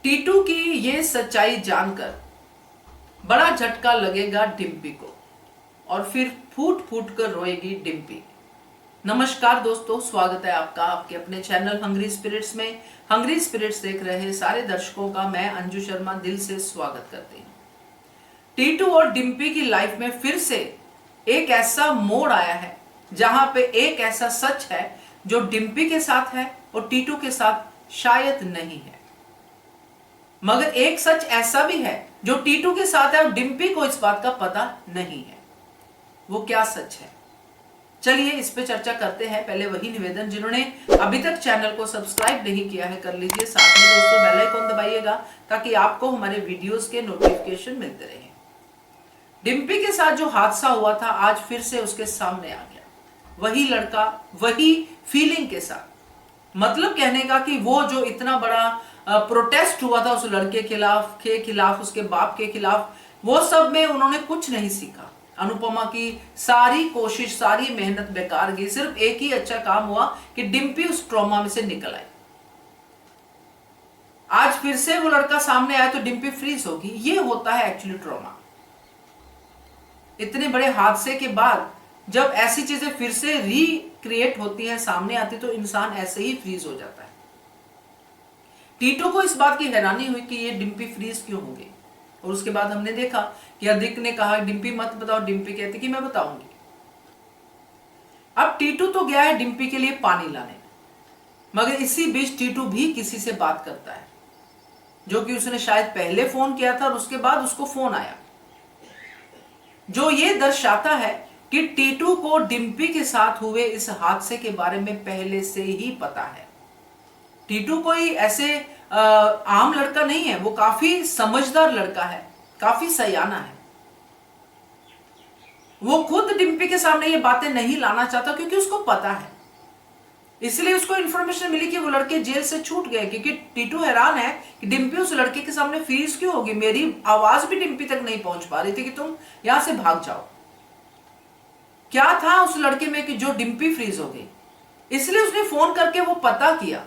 टीटू की ये सच्चाई जानकर बड़ा झटका लगेगा डिम्पी को और फिर फूट फूट कर रोएगी डिम्पी। नमस्कार दोस्तों, स्वागत है आपका आपके अपने चैनल हंग्री स्पिरिट्स में। हंग्री स्पिरिट्स देख रहे सारे दर्शकों का मैं अंजू शर्मा दिल से स्वागत करती हूँ। टीटू और डिम्पी की लाइफ में फिर से एक ऐसा मोड़ आया है जहां पे एक ऐसा सच है जो डिम्पी के साथ है और टीटू के साथ शायद नहीं है, मगर एक सच ऐसा भी है जो टीटू के साथ है और डिम्पी को इस बात का पता नहीं है। वो क्या सच है, चलिए इस पे चर्चा करते हैं। पहले वही निवेदन, जिन्होंने अभी तक चैनल को सब्सक्राइब नहीं किया है कर लीजिए, साथ में दोस्तों बेल आइकन दबाइएगा ताकि आपको हमारे वीडियोस के नोटिफिकेशन मिलते रहे। डिम्पी के साथ जो हादसा हुआ था आज फिर से उसके सामने आ गया, वही लड़का वही फीलिंग के साथ। मतलब कहने का कि वो जो इतना बड़ा प्रोटेस्ट हुआ था उस लड़के के खिलाफ उसके बाप के खिलाफ, वो सब में उन्होंने कुछ नहीं सीखा। अनुपमा की सारी कोशिश सारी मेहनत बेकार गई। सिर्फ एक ही अच्छा काम हुआ कि डिम्पी उस ट्रॉमा में से निकल आई। आज फिर से वो लड़का सामने आया तो डिम्पी फ्रीज होगी। ये होता है एक्चुअली ट्रॉमा। इतने बड़े हादसे के बाद जब ऐसी चीजें फिर से रिक्रिएट होती हैं, सामने आती, तो इंसान ऐसे ही फ्रीज हो जाता है। टीटू को इस बात की हैरानी हुई कि ये डिम्पी फ्रीज क्यों हो गई, और उसके बाद हमने देखा कि अधिक ने कहा डिम्पी मत बताओ, डिम्पी कहती कि मैं बताऊंगी। अब टीटू तो गया है डिम्पी के लिए पानी लाने, मगर इसी बीच टीटू भी किसी से बात करता है, जो कि उसने शायद पहले फोन किया था और उसके बाद उसको फोन आया, जो ये दर्शाता है कि टीटू को डिम्पी के साथ हुए इस हादसे के बारे में पहले से ही पता है। टीटू कोई ऐसे आम लड़का नहीं है, वो काफी समझदार लड़का है, काफी सयाना है। वो खुद डिम्पी के सामने ये बातें नहीं लाना चाहता क्योंकि उसको पता है। इसलिए उसको इंफॉर्मेशन मिली कि वो लड़के जेल से छूट गए, क्योंकि टीटू हैरान है कि डिम्पी उस लड़के के सामने फ्रीज क्यों होगी। मेरी आवाज भी डिम्पी तक नहीं पहुंच पा रही थी कि तुम यहां से भाग जाओ। क्या था उस लड़के में कि जो डिम्पी फ्रीज हो गई। इसलिए उसने फोन करके वो पता किया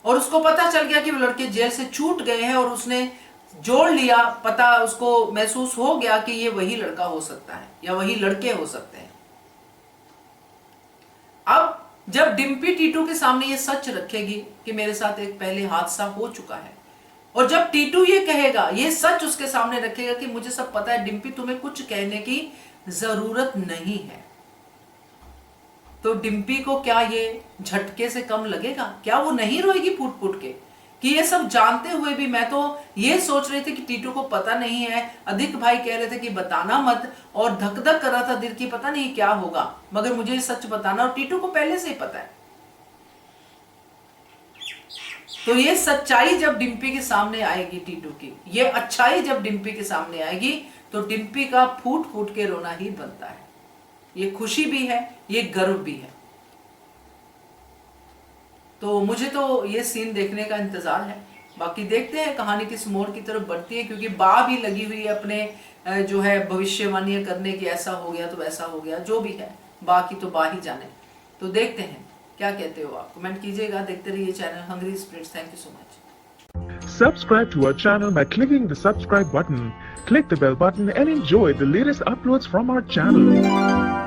और उसको पता चल गया कि वो लड़के जेल से छूट गए हैं, और उसने जोड़ लिया, पता उसको महसूस हो गया कि ये वही लड़का हो सकता है या वही लड़के हो सकते हैं। अब जब डिम्पी टीटू के सामने ये सच रखेगी कि मेरे साथ एक पहले हादसा हो चुका है, और जब टीटू ये कहेगा, ये सच उसके सामने रखेगा कि मुझे सब पता है डिम्पी, तुम्हें कुछ कहने की जरूरत नहीं है, तो डिम्पी को क्या ये झटके से कम लगेगा? क्या वो नहीं रोएगी फूट फूट के कि ये सब जानते हुए भी? मैं तो ये सोच रही थी कि टीटू को पता नहीं है, अधिक भाई कह रहे थे कि बताना मत, और धक धक कर रहा था दिल की पता नहीं क्या होगा, मगर मुझे ये सच बताना, और टीटू को पहले से ही पता है। तो ये सच्चाई जब डिम्पी के सामने आएगी टीटू की, ये अच्छाई जब डिम्पी के सामने आएगी, तो डिम्पी का फूट फूट के रोना ही बनता है। ये खुशी भी है, ये गर्व भी है। तो मुझे तो ये सीन देखने का इंतजार है। बाकी देखते हैं कहानी किस मोड़ की तरफ बढ़ती है, क्योंकि बा भी लगी हुई है अपने जो है भविष्यवाणी करने की, ऐसा हो गया तो वैसा हो गया, जो भी है बा की तो बा ही जाने। तो देखते हैं क्या कहते हो आप, कमेंट कीजिएगा। देखते रहिए channel hungry spirits. Thank you so much. Subscribe to our channel by clicking the subscribe button. Click the bell button and enjoy the latest uploads from our channel.